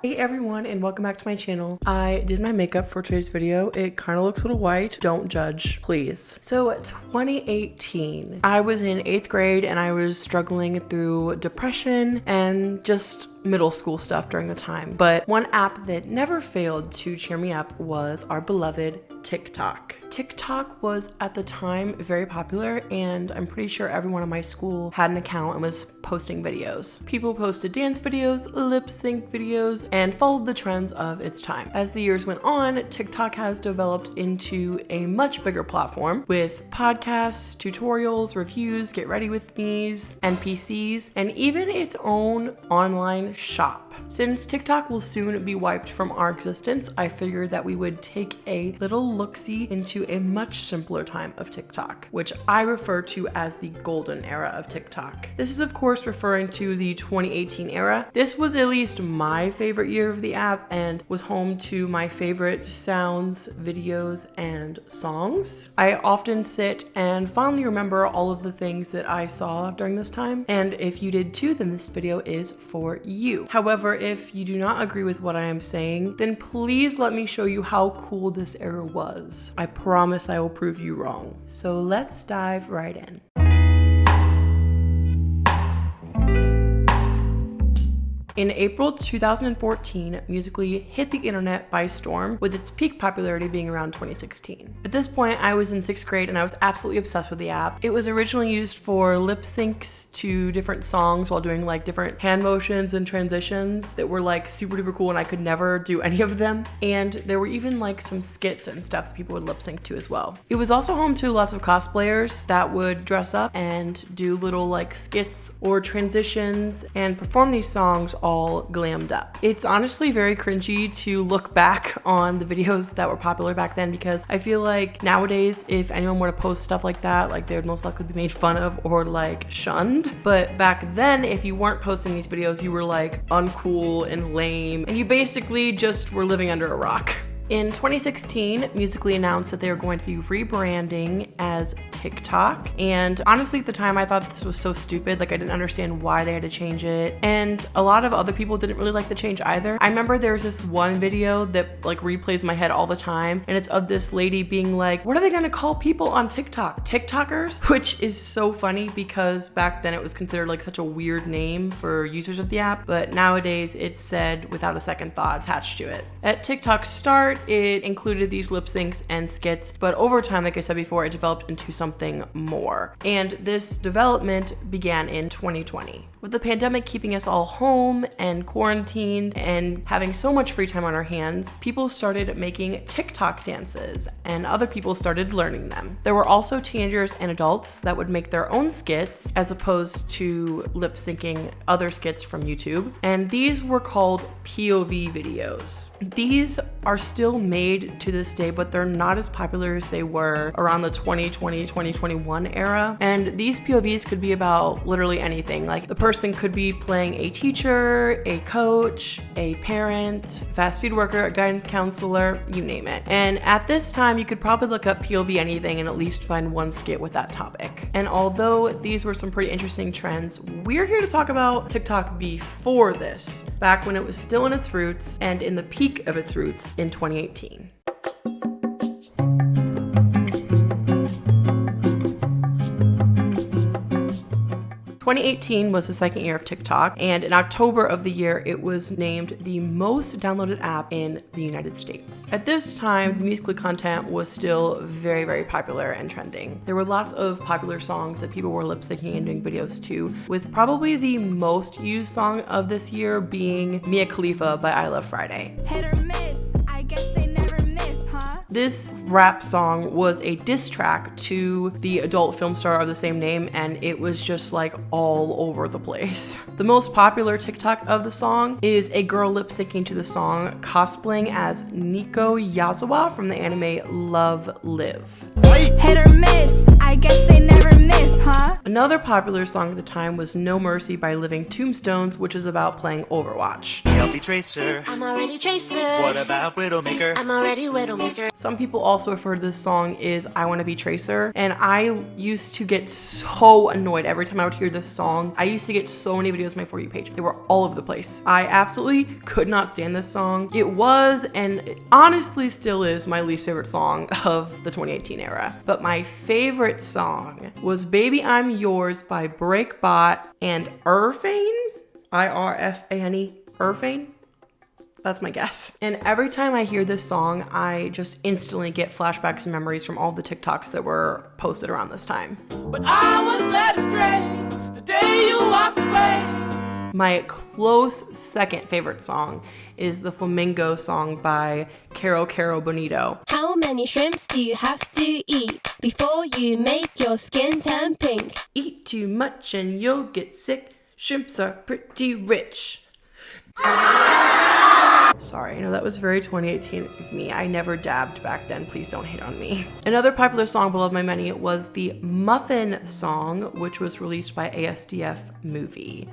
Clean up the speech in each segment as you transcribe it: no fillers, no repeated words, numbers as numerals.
Hey everyone, and welcome back to my channel. I did my makeup for today's video. It kind of looks a little white. Don't judge, please. So 2018, I was in 8th grade and I was struggling through depression and just middle school stuff during the time. But one app that never failed to cheer me up was our beloved TikTok. TikTok was at the time very popular, and I'm pretty sure everyone in my school had an account and was posting videos. People posted dance videos, lip sync videos, and followed the trends of its time. As the years went on, TikTok has developed into a much bigger platform with podcasts, tutorials, reviews, get ready with me's, NPCs, and even its own online shop. Since TikTok will soon be wiped from our existence, I figured that we would take a little look-see into a much simpler time of TikTok, which I refer to as the golden era of TikTok. This is of course referring to the 2018 era. This was at least my favorite year of the app and was home to my favorite sounds, videos, and songs. I often sit and fondly remember all of the things that I saw during this time, and if you did too, then this video is for you. However, if you do not agree with what I am saying, then please let me show you how cool this era was. I promise I will prove you wrong. So let's dive right in. In April 2014, Musical.ly hit the internet by storm, with its peak popularity being around 2016. At this point, I was in 6th grade and I was absolutely obsessed with the app. It was originally used for lip syncs to different songs while doing like different hand motions and transitions that were like super duper cool, and I could never do any of them. And there were even like some skits and stuff that people would lip sync to as well. It was also home to lots of cosplayers that would dress up and do little like skits or transitions and perform these songs all glammed up. It's honestly very cringy to look back on the videos that were popular back then, because I feel like nowadays if anyone were to post stuff like that, like they would most likely be made fun of or like shunned. But back then, if you weren't posting these videos, you were like uncool and lame, and you basically just were living under a rock. In 2016, Musical.ly announced that they were going to be rebranding as TikTok. And honestly, at the time, I thought this was so stupid. Like, I didn't understand why they had to change it. And a lot of other people didn't really like the change either. I remember there was this one video that like replays in my head all the time. And it's of this lady being like, what are they gonna call people on TikTok? TikTokers? Which is so funny because back then it was considered like such a weird name for users of the app. But nowadays it's said without a second thought attached to it. At TikTok's start, it included these lip syncs and skits, but over time, like I said before, it developed into something more. And this development began in 2020. With the pandemic keeping us all home and quarantined and having so much free time on our hands, people started making TikTok dances and other people started learning them. There were also teenagers and adults that would make their own skits as opposed to lip syncing other skits from YouTube. And these were called POV videos. These are still made to this day, but they're not as popular as they were around the 2020, 2021 era. And these POVs could be about literally anything. Like the person could be playing a teacher, a coach, a parent, fast food worker, a guidance counselor, you name it. And at this time, you could probably look up POV anything and at least find one skit with that topic. And although these were some pretty interesting trends, we're here to talk about TikTok before this, back when it was still in its roots and in the peak of its roots in 2018. 2018 was the second year of TikTok, and in October of the year, it was named the most downloaded app in the United States. At this time, the Musical.ly content was still very, very popular and trending. There were lots of popular songs that people were lip syncing and doing videos to, with probably the most used song of this year being Mia Khalifa by I Love Friday. Hit or miss, I guess they never miss, huh? This rap song was a diss track to the adult film star of the same name, and it was just like all over the place. The most popular TikTok of the song is a girl lip syncing to the song, cosplaying as Nico Yazawa from the anime Love Live. Hit or miss, I guess they never miss, huh? Another popular song at the time was No Mercy by Living Tombstones, which is about playing Overwatch. I'll be Tracer. I'm already Tracer. What about Widowmaker? I'm already Widowmaker. Some people also refer to this song as I Want to Be Tracer, and I used to get so annoyed every time I would hear this song. I used to get so many videos on my For You page. They were all over the place. I absolutely could not stand this song. It was, and it honestly still is, my least favorite song of the 2018 era. But my favorite song was Baby I'm Yours by Breakbot and Irfane? I-R-F-A-N-E, Irfane? That's my guess. And every time I hear this song, I just instantly get flashbacks and memories from all the TikToks that were posted around this time. But I was led astray the day you walked away. My close second favorite song is the Flamingo song by Caro Caro Bonito. How many shrimps do you have to eat before you make your skin turn pink? Eat too much and you'll get sick. Shrimps are pretty rich. Sorry, I know that was very 2018 of me. I never dabbed back then. Please don't hate on me. Another popular song beloved by many was the Muffin song, which was released by ASDF Movie.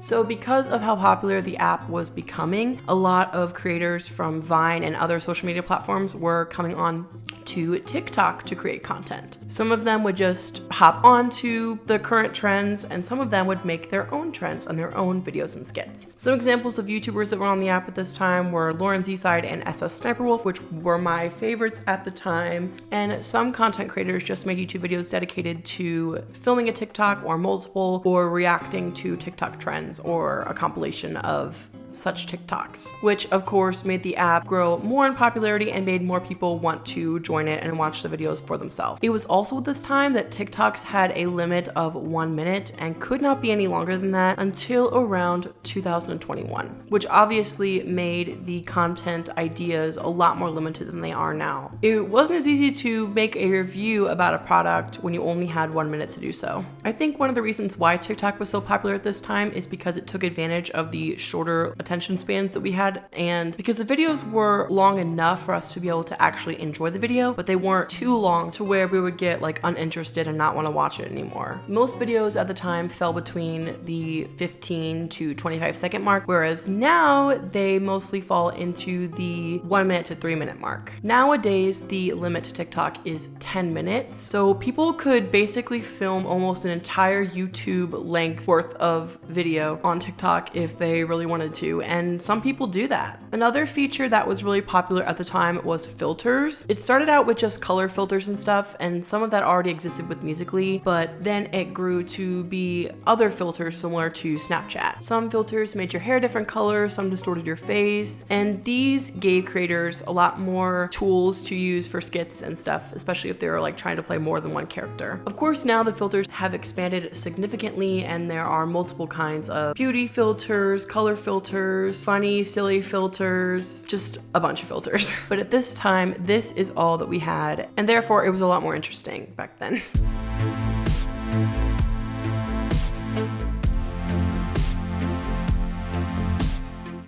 So because of how popular the app was becoming, a lot of creators from Vine and other social media platforms were coming on to TikTok to create content. Some of them would just hop onto the current trends, and some of them would make their own trends on their own videos and skits. Some examples of YouTubers that were on the app at this time were Lauren Z-Side and SS Sniperwolf, which were my favorites at the time. And some content creators just made YouTube videos dedicated to filming a TikTok or multiple, or reacting to TikTok trends or a compilation of such TikToks, which of course made the app grow more in popularity and made more people want to join it and watch the videos for themselves. It was also at this time that TikToks had a limit of 1 minute and could not be any longer than that until around 2021, which obviously made the content ideas a lot more limited than they are now. It wasn't as easy to make a review about a product when you only had 1 minute to do so. I think one of the reasons why TikTok was so popular at this time is because it took advantage of the shorter attention spans that we had, and because the videos were long enough for us to be able to actually enjoy the video, but they weren't too long to where we would get like uninterested and not want to watch it anymore. Most videos at the time fell between the 15 to 25 second mark, whereas now they mostly fall into the 1 minute to 3 minute mark. Nowadays, the limit to TikTok is 10 minutes, so people could basically film almost an entire YouTube length worth of video on TikTok if they really wanted to, and some people do that. Another feature that was really popular at the time was filters. It started out with just color filters and stuff, and some of that already existed with Musical.ly, but then it grew to be other filters similar to Snapchat. Some filters made your hair different colors, some distorted your face, and these gave creators a lot more tools to use for skits and stuff, especially if they were like trying to play more than one character. Of course, now the filters have expanded significantly, and there are multiple kinds of beauty filters, color filters, funny, silly filters, just a bunch of filters. But at this time, this is all that we had, and therefore it was a lot more interesting back then.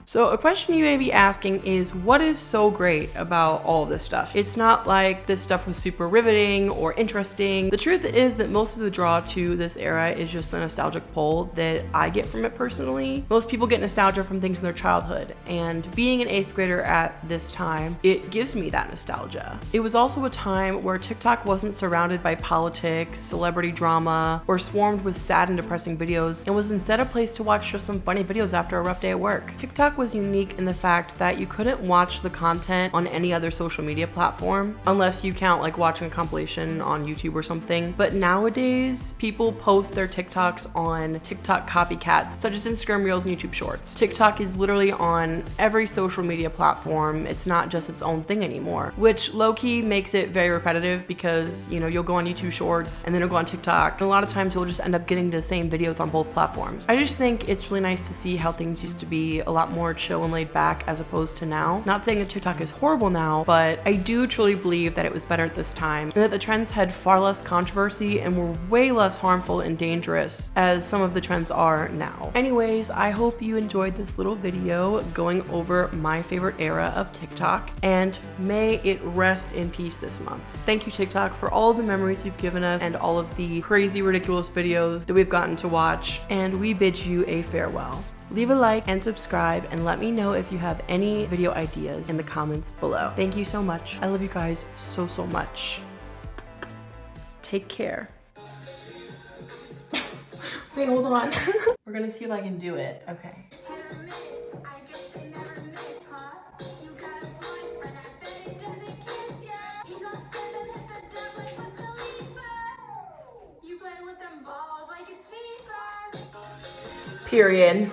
So a question you may be asking is, what is so great about all of this stuff? It's not like this stuff was super riveting or interesting. The truth is that most of the draw to this era is just the nostalgic pull that I get from it personally. Most people get nostalgia from things in their childhood, and being an 8th grader at this time, it gives me that nostalgia. It was also a time where TikTok wasn't surrounded by politics, celebrity drama, or swarmed with sad and depressing videos, and was instead a place to watch just some funny videos after a rough day at work. TikTok was unique in the fact that you couldn't watch the content on any other social media platform, unless you count like watching a compilation on YouTube or something. But nowadays, people post their TikToks on TikTok copycats, such as Instagram Reels and YouTube Shorts. TikTok is literally on every social media platform. It's not just its own thing anymore, which low-key makes it very repetitive because, you know, you'll go on YouTube Shorts and then you'll go on TikTok, and a lot of times you'll just end up getting the same videos on both platforms. I just think it's really nice to see how things used to be a lot more more chill and laid back as opposed to now. Not saying that TikTok is horrible now, but I do truly believe that it was better at this time and that the trends had far less controversy and were way less harmful and dangerous as some of the trends are now. Anyways, I hope you enjoyed this little video going over my favorite era of TikTok, and may it rest in peace this month. Thank you, TikTok, for all of the memories you've given us and all of the crazy, ridiculous videos that we've gotten to watch, and we bid you a farewell. Leave a like and subscribe and let me know if you have any video ideas in the comments below. Thank you so much. I love you guys so much. Take care. Wait, hold on. We're gonna see if I can do it. Okay. Period.